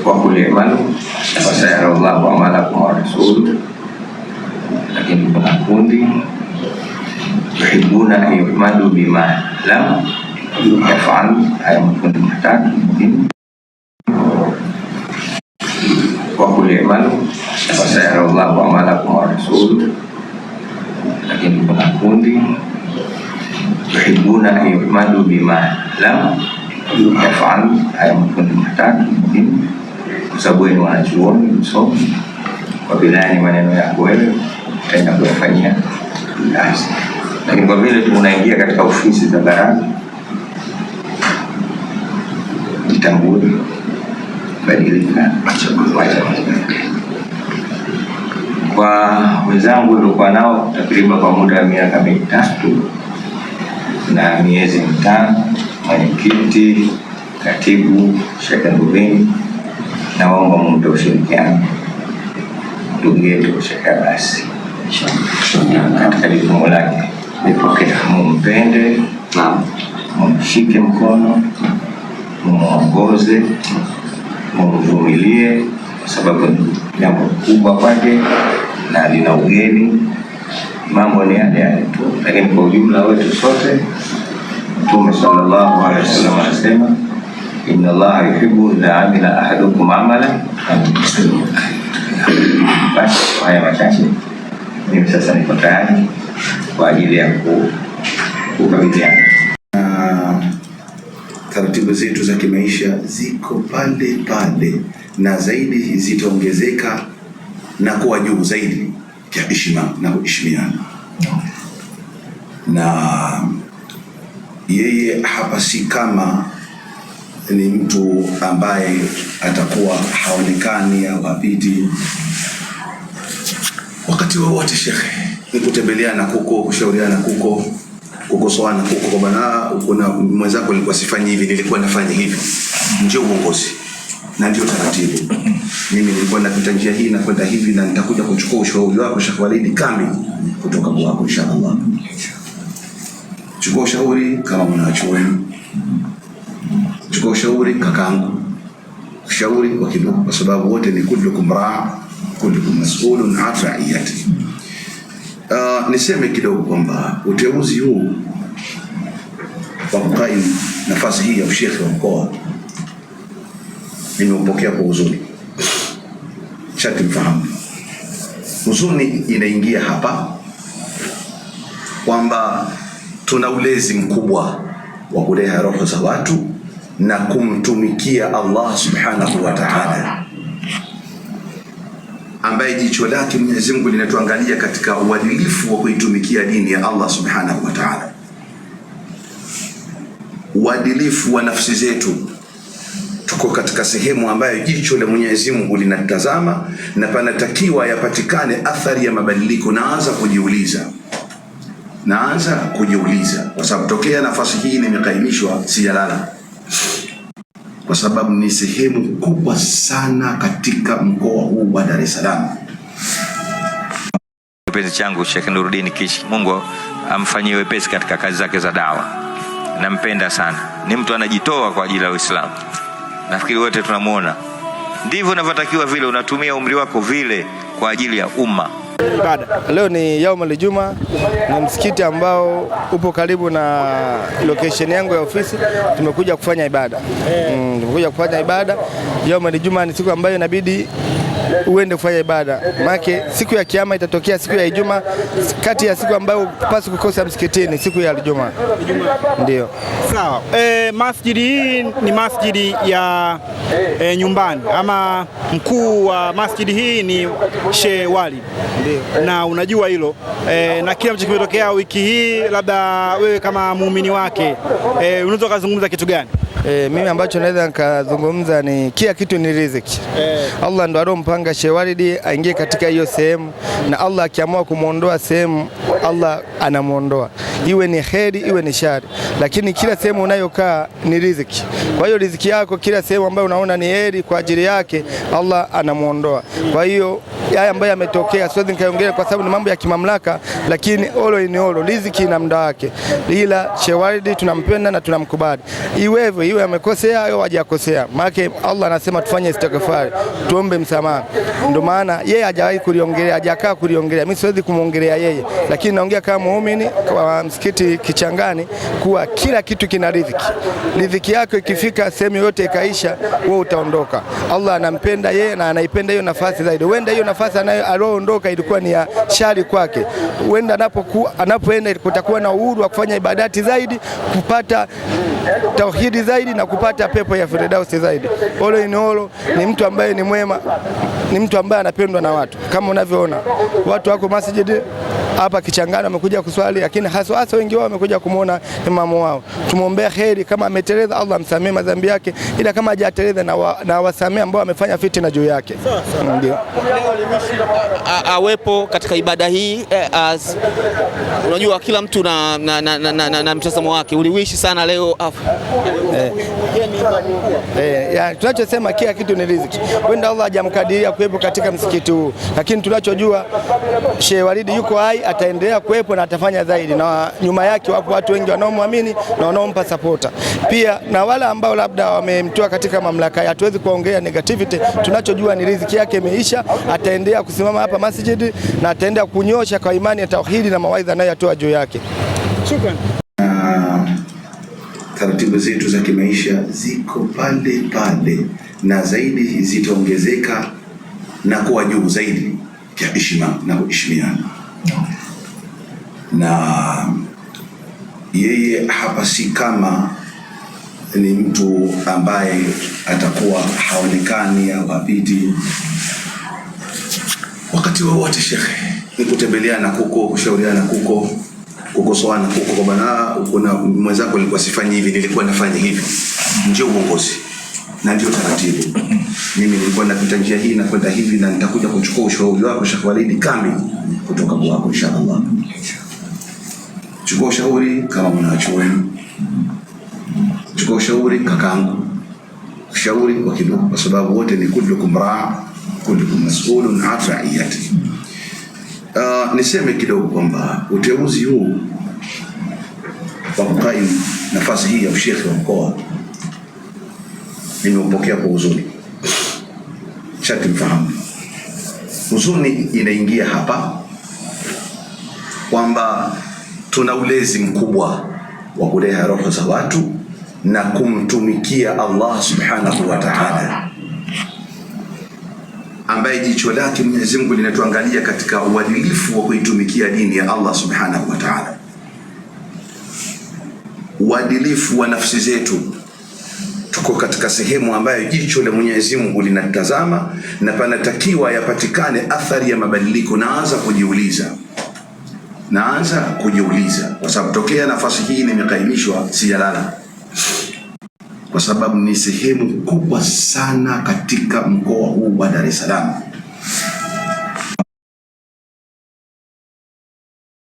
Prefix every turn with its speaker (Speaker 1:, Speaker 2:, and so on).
Speaker 1: wa kulimalu fasayarallahu amalakum wa rasuluhu. Lakini kuna kundi yuhibbuna yuhmadu bima lam yaf'al, haya makundi matatu mungkin. Wa kulimalu fasayarallahu amalakum wa rasuluhu. Lakini kuna kundi yuhibbuna yuhmadu bima lam yaf'al, haya makundi matatu mungkin. Kwa sababu ni wanachuoni msomi, kwa vile ni maneno yako wewe utaenda kuyafanyia kazi. Lakini kwa vile tunaingia katika ofisi za baraza, jitambue, badilika, acha. Kwa wenzangu nilikuwa nao takriban kwa muda wa miaka 3 na miezi 5, mwenyekiti, katibu, Sheikh Nurdin, na waomba mumpe ushirikiano ndugu yetu Sheikh Abbas katika jukumu lake. Nipokea, mumpende, mumshike mkono, mumuongoze, mumvumilie, kwa sababu jambo kubwa kwake na lina ugeni, mambo ni yale tu. Lakini kwa ujumla wetu sote, Mtume sallallahu alaihi wasallam anasema inna Allaha yuhibbu idha amila ahadukum amalan an yuslimu. Basi haya machache, mimi sasa niko tayari kwa ajili ya kukabiliana.
Speaker 2: Taratibu zetu za kimaisha ziko pale pale, na zaidi zitaongezeka na kuwa juu zaidi kwa heshima na kuheshimiana. Na yeye hapa si kama ni mtu ambaye atakuwa haonekani au hapiti wakati wowote. Shekhe, ni kutembeleana kuko, kushauriana kuko, kukosoana kuko. Kwa bana, kuna mwenzako alikuwa sifanyi hivi, nilikuwa nafanya hivi, ndio uongozi na ndio taratibu. Mimi nilikuwa napita njia hii na kwenda hivi, na nitakuja kuchukua ushauri wako Sheikh Walid kamili kutoka kwako inshallah. Chukua ushauri kama mwanachuoni, chukua ushauri kakangu, ushauri wa kidogo, kwa sababu wote ni kullukum raa kullukum mas'ulun an ra'iyati. Niseme kidogo kwamba uteuzi huu wa kukaim nafasi hii ya ushekhi wa mkoa nimeupokea kwa huzuni. Shati mfahamu, huzuni inaingia hapa kwamba tuna ulezi mkubwa wa kulea roho za watu na kumtumikia Allah subhanahu wa ta'ala, ambaye jicho lake Mwenyezi Mungu linatuangalia katika uadilifu wa kuitumikia dini ya Allah subhanahu wa ta'ala. Uadilifu wa nafsi zetu, tuko katika sehemu ambayo jicho la Mwenyezi Mungu linatazama, na panatakiwa yapatikane athari ya mabadiliko. Naanza kujiuliza kwa sababu tokea nafasi hii nimekaimishwa sijalala, kwa sababu ni sehemu kubwa sana katika mkoa huu wa Dar es Salaam.
Speaker 1: Kipenzi changu Sheikh Nurdin Kishi, Mungu amfanyie wepesi katika kazi zake za dawa. Nampenda sana, ni mtu anajitoa kwa ajili ya Uislamu. Nafikiri wote tunamuona ndivyo unavyotakiwa, vile unatumia umri wako vile kwa ajili ya umma.
Speaker 3: Ibada leo ni Yaumul Juma, ni msikiti ambao upo karibu na location yangu ya ofisi. Tumekuja kufanya ibada. Yaumul Juma ni siku ambayo inabidi uende kufanya ibada. Maana siku ya kiyama itatokea siku ya Ijumaa, kati ya siku ambayo upasi kukosa msikitini, siku ya Ijumaa. Ndio.
Speaker 4: Sawa. Masjidi hii ni masjidi ya nyumbani, ama mkuu wa masjidi hii ni Sheikh Walid. Ndio. Na unajua hilo. Na kile ambacho kimetokea wiki hii, labda wewe kama muumini wake, unaweza kuzungumza kitu gani?
Speaker 3: Mimi ambacho naweza nikazungumza ni kila kitu ni riziki. Allah ndo alompanga Sheikh Walid aingie katika hiyo sehemu, na Allah akiamua kumuondoa sehemu, Allah anamuondoa, iwe ni kheri iwe ni shari, lakini kila sehemu unayokaa ni riziki. Kwa hiyo riziki yako, kila sehemu ambayo unaona ni heri kwa ajili yake, Allah anamuondoa. Kwa hiyo haya ambayo yametokea siwezi nikaongelea kwa sababu ni mambo ya kimamlaka, lakini olo ni olo, riziki ina muda wake. Ila Sheikh Walid tunampenda na tunamkubali. Iwe amekosea au hajakosea. Maana Allah anasema tufanye istighfar, tuombe msamaha. Ndio maana yeye hajawahi kuliongelea, hajakaa kuliongelea. Mimi siwezi kumuongelea yeye, lakini naongea kama muumini kwa msikiti Kichangani kuwa kila kitu kina riziki. Riziki yako ikifika sehemu yote ikaisha, wewe utaondoka. Allah anampenda yeye na anaipenda hiyo nafasi zaidi. Huenda hiyo nafasi anayoondoka ilikuwa ni ya shari kwake. Huenda anapoenda kutakuwa na uhuru wa kufanya ibadati zaidi, kupata tauhidi zaidi na kupata pepo ya Firdausi zaidi. Olo ni olo, ni mtu ambaye ni mwema, ni mtu ambaye anapendwa na watu. Kama unavyoona watu wako masjidi hapa Kichangani wamekuja kuswali, lakini hasa wengi wao wamekuja kumuona imamu wao. Tumuombea kheri, kama ameteleza Allah amsamee madhambi yake, ila kama hajateleza na wasamee ambao wamefanya fitina juu yake. Ndio
Speaker 5: awepo katika ibada hii. Unajua kila mtu na mtazamo wake. Uliwishi sana leo
Speaker 3: tunachosema kila kitu ni riziki. Wenda Allah hajamkadiria kuwepo katika msikiti huu, lakini tunachojua Sheikh Walid yuko hai, ataendelea kuwepo na atafanya zaidi, na nyuma yake wapo watu wengi wanaomwamini na wanaompa supporta. Pia na wale ambao labda wamemtoa katika mamlaka, hatuwezi kuongelea negativity. Tunachojua ni riziki yake imeisha, ataendelea kusimama hapa masjid na ataendelea kunyosha kwa imani ya tauhidi na mawaidha anayotoa juu yake.
Speaker 4: Shukrani.
Speaker 2: Taratibu zetu za kimaisha ziko pale pale na zaidi zitaongezeka na kuwa juu zaidi ya heshima na kuheshimiana. Na yeye hapa si kama ni mtu ambaye atakuwa haonekani au hapiti. Wakati wowote shekhe, ni kutembeleana kuko, kushauriana kuko, kukosoana kuko, kwa bana kuna mwenzako alikuwa sifanyi hivi, nilikuwa nafanya hivi. Ndio uongozi na ndio taratibu. Mimi nilikuwa napita njia hii na kwenda hivi, na nitakuja kuchukua ushauri wako Sheikh Walid kamili kutoka kwako inshallah. Chukua ushauri kama mwanachuoni, chukua ushauri kakangu, ushauri wa kidogo, kwa sababu wote ni kullukum raa, kullukum mas'ulun an ra'iyati. Niseme kidogo kwamba uteuzi huu wa kukaimu nafasi hii ya ushekhi wa mkoa nimeupokea kwa huzuni. Shati mfahamu huzuni inaingia hapa kwamba tuna ulezi mkubwa wa kulea roho za watu na kumtumikia Allah subhanahu wa ta'ala, ambaye jicho lake Mwenyezi Mungu linatuangalia katika uadilifu wa kuitumikia dini ya Allah subhanahu wa ta'ala. Uadilifu wa nafsi zetu, tuko katika sehemu ambayo jicho la Mwenyezi Mungu linatazama na panatakiwa yapatikane athari ya mabadiliko. Naanza kujiuliza kwa sababu tokea nafasi hii nimekaimishwa sijalala, kwa sababu ni sehemu kubwa sana katika mkoa huu wa Dar es Salaam.